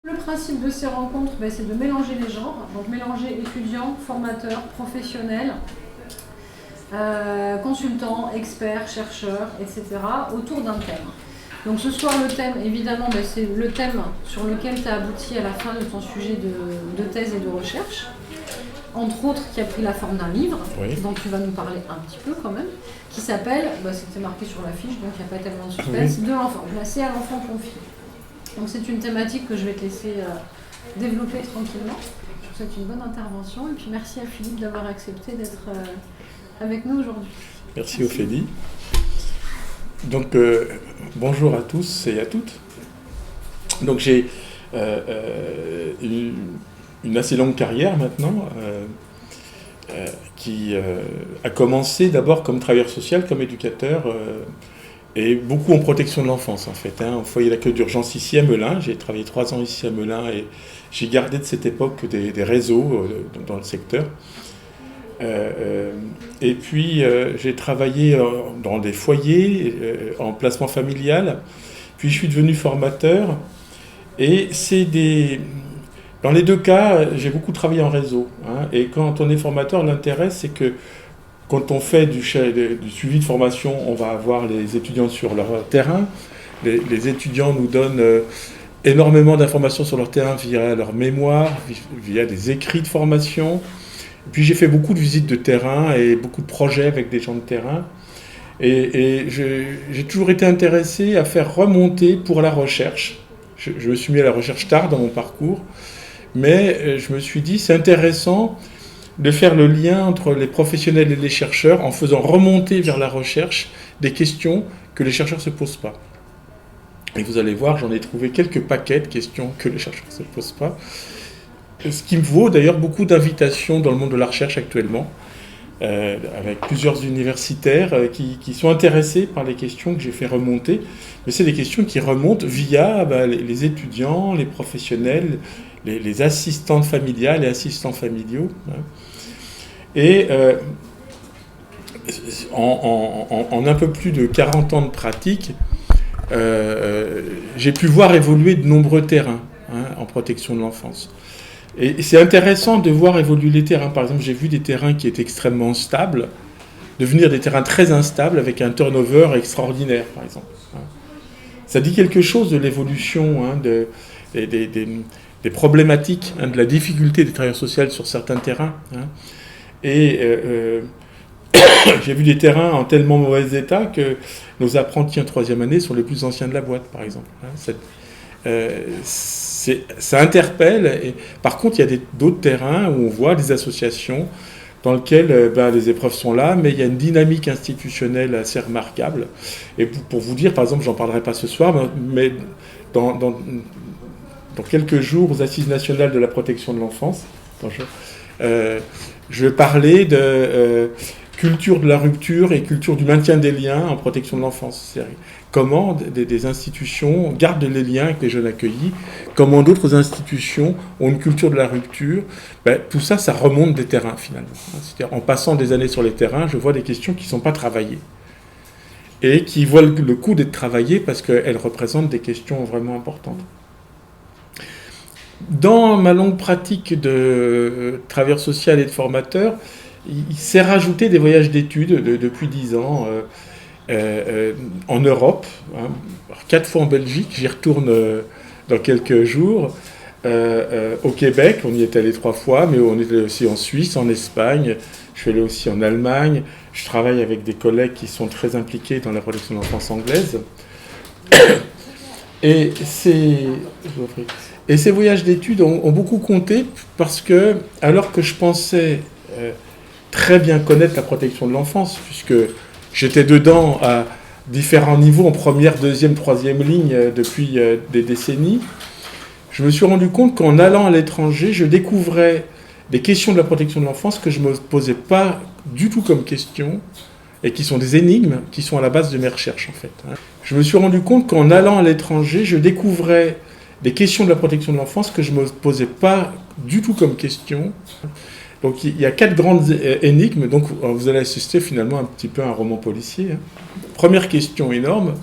Le principe de ces rencontres, c'est de mélanger les genres, donc mélanger étudiants, formateurs, professionnels, consultants, experts, chercheurs, etc. autour d'un thème. Donc ce soir, le thème, évidemment, c'est le thème sur lequel tu as abouti à la fin de ton sujet de thèse et de recherche, entre autres qui a pris la forme d'un livre, oui, dont tu vas nous parler un petit peu quand même, qui s'appelle, c'était marqué sur l'affiche, donc il n'y a pas tellement de suspense, oui, de l'enfant, placé à l'enfant confié. Donc c'est une thématique que je vais te laisser développer tranquillement. Je vous souhaite une bonne intervention et puis merci à Philippe d'avoir accepté d'être avec nous aujourd'hui. Merci Ophélie. Donc bonjour à tous et à toutes. Donc j'ai une assez longue carrière maintenant qui a commencé d'abord comme travailleur social, comme éducateur et beaucoup en protection de l'enfance en fait, au foyer d'accueil d'urgence ici à Melun. J'ai travaillé 3 ans ici à Melun et j'ai gardé de cette époque des réseaux dans le secteur. Et puis j'ai travaillé dans des foyers, en placement familial, puis je suis devenu formateur et dans les 2 cas, j'ai beaucoup travaillé en réseau. Et quand on est formateur, l'intérêt c'est que quand on fait du suivi de formation, on va avoir les étudiants sur leur terrain. Les étudiants nous donnent énormément d'informations sur leur terrain via leur mémoire, via des écrits de formation. Puis j'ai fait beaucoup de visites de terrain et beaucoup de projets avec des gens de terrain. Et j'ai toujours été intéressé à faire remonter pour la recherche. Je me suis mis à la recherche tard dans mon parcours, mais je me suis dit c'est intéressant de faire le lien entre les professionnels et les chercheurs en faisant remonter vers la recherche des questions que les chercheurs ne se posent pas. Et vous allez voir, j'en ai trouvé quelques paquets de questions que les chercheurs ne se posent pas. Ce qui me vaut d'ailleurs beaucoup d'invitations dans le monde de la recherche actuellement, avec plusieurs universitaires qui sont intéressés par les questions que j'ai fait remonter. Mais c'est des questions qui remontent via les étudiants, les professionnels, les assistantes familiales et assistants familiaux. Et en un peu plus de 40 ans de pratique, j'ai pu voir évoluer de nombreux terrains en protection de l'enfance. Et c'est intéressant de voir évoluer les terrains. Par exemple, j'ai vu des terrains qui étaient extrêmement stables devenir des terrains très instables avec un turnover extraordinaire, par exemple. Ça dit quelque chose de l'évolution des problématiques, de la difficulté des travailleurs sociaux sur certains terrains. Et j'ai vu des terrains en tellement mauvais état que nos apprentis en 3e année sont les plus anciens de la boîte, par exemple. Ça interpelle. Et, par contre, il y a d'autres terrains où on voit des associations dans lesquelles les épreuves sont là, mais il y a une dynamique institutionnelle assez remarquable. Et pour vous dire, par exemple, j'en parlerai pas ce soir, mais dans quelques jours, aux Assises nationales de la protection de l'enfance, je vais parler de culture de la rupture et culture du maintien des liens en protection de l'enfance. Comment des institutions gardent les liens avec les jeunes accueillis, comment d'autres institutions ont une culture de la rupture. Tout ça, ça remonte des terrains finalement. C'est-à-dire, en passant des années sur les terrains, je vois des questions qui ne sont pas travaillées et qui voient le coup d'être travaillées parce qu'elles représentent des questions vraiment importantes. Dans ma longue pratique de travailleur social et de formateur, il s'est rajouté des voyages d'études depuis 10 ans en Europe, 4 fois en Belgique, j'y retourne dans quelques jours, au Québec, on y est allé 3 fois, mais on est allé aussi en Suisse, en Espagne, je suis allé aussi en Allemagne, je travaille avec des collègues qui sont très impliqués dans la protection de l'enfance anglaise. Et ces voyages d'études ont beaucoup compté parce que, alors que je pensais très bien connaître la protection de l'enfance, puisque j'étais dedans à différents niveaux, en première, deuxième, troisième ligne depuis des décennies, je me suis rendu compte qu'en allant à l'étranger, je découvrais des questions de la protection de l'enfance que je ne me posais pas du tout comme questions, et qui sont des énigmes qui sont à la base de mes recherches, en fait. Je me suis rendu compte qu'en allant à l'étranger, je découvrais des questions de la protection de l'enfance que je ne me posais pas du tout comme questions. Donc il y a 4 grandes énigmes, donc vous allez assister finalement un petit peu à un roman policier. Première question énorme,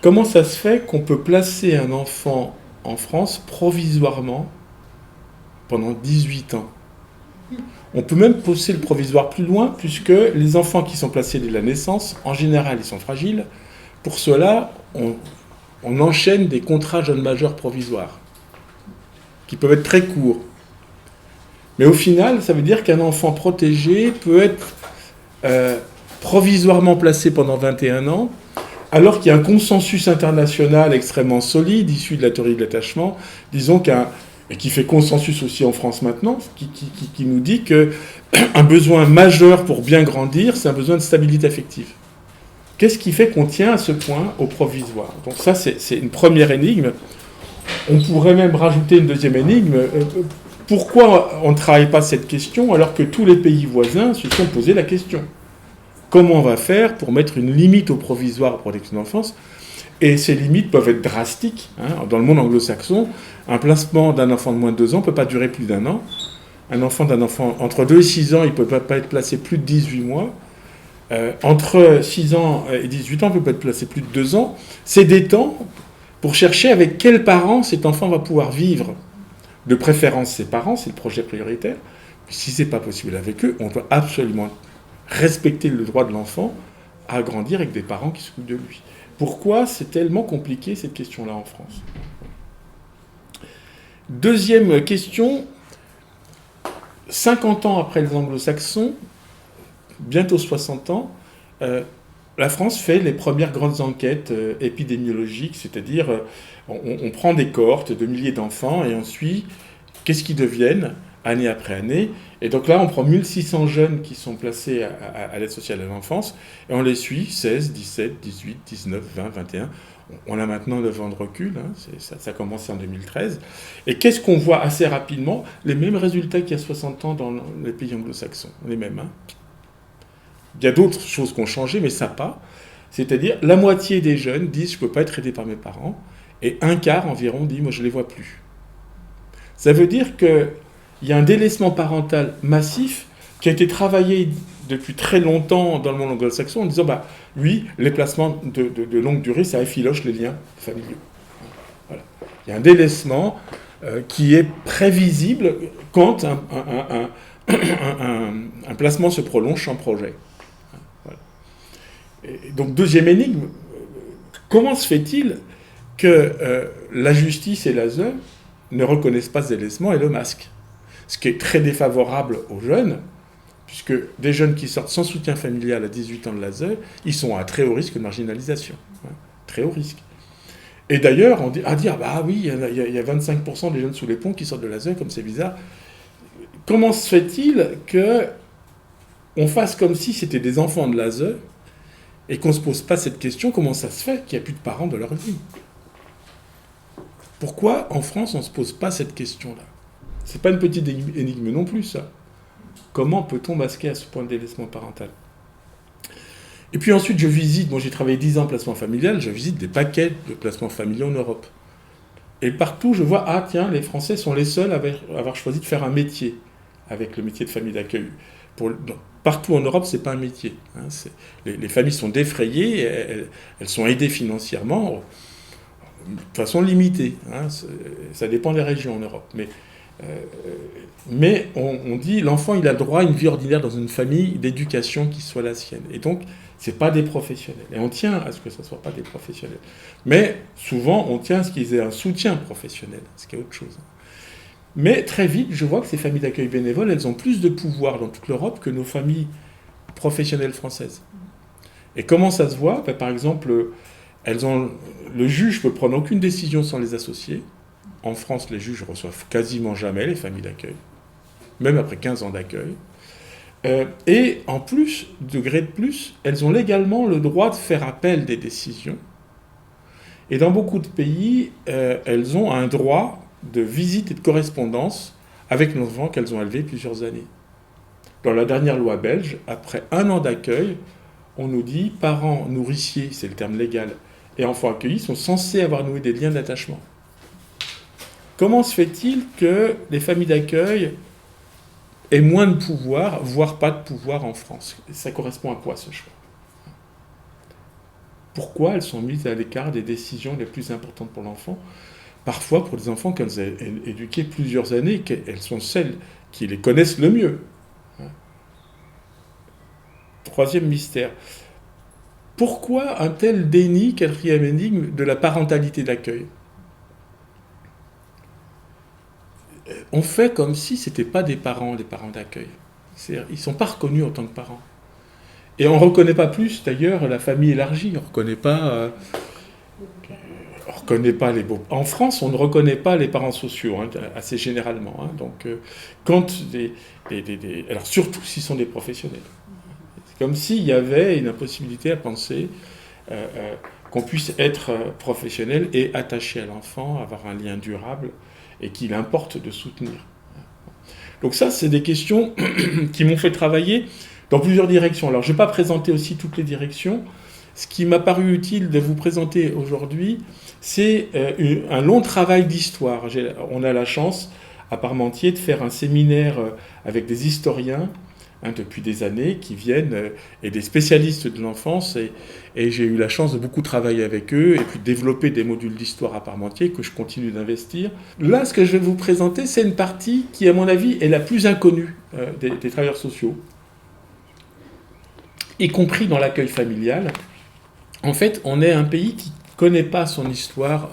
comment ça se fait qu'on peut placer un enfant en France provisoirement pendant 18 ans. On peut même pousser le provisoire plus loin, puisque les enfants qui sont placés dès la naissance, en général, ils sont fragiles. Pour cela, on enchaîne des contrats jeunes majeurs provisoires, qui peuvent être très courts. Mais au final, ça veut dire qu'un enfant protégé peut être provisoirement placé pendant 21 ans, alors qu'il y a un consensus international extrêmement solide, issu de la théorie de l'attachement, disons et qui fait consensus aussi en France maintenant, qui nous dit qu'un besoin majeur pour bien grandir, c'est un besoin de stabilité affective. Qu'est-ce qui fait qu'on tient à ce point au provisoire? Donc ça, c'est une première énigme. On pourrait même rajouter une deuxième énigme. Pourquoi on ne travaille pas cette question alors que tous les pays voisins se sont posé la question? Comment on va faire pour mettre une limite au provisoire en protection d'enfance? Et ces limites peuvent être drastiques. Dans le monde anglo-saxon, un placement d'un enfant de moins de 2 ans ne peut pas durer plus d'1 an. Un enfant entre 2 et 6 ans, il ne peut pas être placé plus de 18 mois. Entre 6 ans et 18 ans, il ne peut pas être placé plus de 2 ans. C'est des temps pour chercher avec quels parents cet enfant va pouvoir vivre. De préférence ses parents, c'est le projet prioritaire. Si ce n'est pas possible avec eux, on doit absolument respecter le droit de l'enfant à grandir avec des parents qui s'occupent de lui. Pourquoi c'est tellement compliqué cette question-là en France? Deuxième question, 50 ans après les anglo-saxons, bientôt 60 ans, la France fait les premières grandes enquêtes épidémiologiques, c'est-à-dire on prend des cohortes de milliers d'enfants et on suit qu'est-ce qu'ils deviennent année après année. Et donc là, on prend 1600 jeunes qui sont placés à l'aide sociale à l'enfance et on les suit 16, 17, 18, 19, 20, 21. On a maintenant 9 ans de recul, ça a commencé en 2013. Et qu'est-ce qu'on voit assez rapidement? Les mêmes résultats qu'il y a 60 ans dans les pays anglo-saxons, les mêmes. Il y a d'autres choses qui ont changé, mais ça pas. C'est-à-dire, la moitié des jeunes disent « je ne peux pas être aidé par mes parents », et un quart environ dit « moi je ne les vois plus ». Ça veut dire qu'il y a un délaissement parental massif qui a été travaillé depuis très longtemps dans le monde anglo-saxon en disant « oui, les placements de longue durée, ça effiloche les liens familiaux ». Voilà. Il y a un délaissement qui est prévisible quand un placement se prolonge sans projet. Voilà. Et donc, deuxième énigme, comment se fait-il que la justice et l'ASE ne reconnaissent pas ce délaissement et le masquent? Ce qui est très défavorable aux jeunes, puisque des jeunes qui sortent sans soutien familial à 18 ans de l'ASE, ils sont à très haut risque de marginalisation. Très haut risque. Et d'ailleurs, on dit oui, il y a 25% des jeunes sous les ponts qui sortent de l'ASE, comme c'est bizarre. Comment se fait-il qu'on fasse comme si c'était des enfants de l'ASE et qu'on ne se pose pas cette question, comment ça se fait qu'il n'y a plus de parents de leur vie? Pourquoi, en France, on ne se pose pas cette question-là? Ce n'est pas une petite énigme non plus, ça. Comment peut-on masquer à ce point de délaissement parental? Et puis ensuite, j'ai travaillé 10 ans en placement familial, je visite des paquets de placements familiaux en Europe. Et partout, je vois, les Français sont les seuls à avoir choisi de faire un métier avec le métier de famille d'accueil. Partout en Europe, ce n'est pas un métier. Les familles sont défrayées, elles sont aidées financièrement, de façon limitée. Ça dépend des régions en Europe. Mais on dit l'enfant il a droit à une vie ordinaire dans une famille d'éducation qui soit la sienne. Et donc, ce n'est pas des professionnels. Et on tient à ce que ce ne soit pas des professionnels. Mais souvent, on tient à ce qu'ils aient un soutien professionnel, ce qui est autre chose. Mais très vite, je vois que ces familles d'accueil bénévoles, elles ont plus de pouvoir dans toute l'Europe que nos familles professionnelles françaises. Et comment ça se voit? Par exemple, le juge ne peut prendre aucune décision sans les associer. En France, les juges ne reçoivent quasiment jamais les familles d'accueil, même après 15 ans d'accueil. Et en plus, degré de plus, elles ont légalement le droit de faire appel des décisions. Et dans beaucoup de pays, elles ont un droit de visite et de correspondance avec l'enfant qu'elles ont élevé plusieurs années. Dans la dernière loi belge, après 1 an d'accueil, on nous dit parents nourriciers, c'est le terme légal, et enfants accueillis sont censés avoir noué des liens d'attachement. Comment se fait-il que les familles d'accueil aient moins de pouvoir, voire pas de pouvoir en France? Ça correspond à quoi ce choix? Pourquoi elles sont mises à l'écart des décisions les plus importantes pour l'enfant? parfois pour des enfants qu'elles ont éduqués plusieurs années, qu'elles sont celles qui les connaissent le mieux. Troisième mystère. Pourquoi un tel déni, quatrième énigme, de la parentalité d'accueil? On fait comme si ce n'étaient pas des parents, les parents d'accueil. Ils ne sont pas reconnus en tant que parents. Et on ne reconnaît pas plus, d'ailleurs, la famille élargie. On ne reconnaît pas les beaux... En France, on ne reconnaît pas les parents sociaux, assez généralement. Donc, quand alors, surtout s'ils sont des professionnels. C'est comme s'il y avait une impossibilité à penser qu'on puisse être professionnel et attaché à l'enfant, avoir un lien durable, et qu'il importe de soutenir. Donc ça, c'est des questions qui m'ont fait travailler dans plusieurs directions. Alors, je ne vais pas présenter aussi toutes les directions. Ce qui m'a paru utile de vous présenter aujourd'hui, c'est un long travail d'histoire. On a la chance, à Parmentier, de faire un séminaire avec des historiens depuis des années qui viennent, et des spécialistes de l'enfance, et j'ai eu la chance de beaucoup travailler avec eux, et puis de développer des modules d'histoire à Parmentier que je continue d'investir. Là, ce que je vais vous présenter, c'est une partie qui, à mon avis, est la plus inconnue des travailleurs sociaux, y compris dans l'accueil familial. En fait, on est un pays qui ne connaît pas son histoire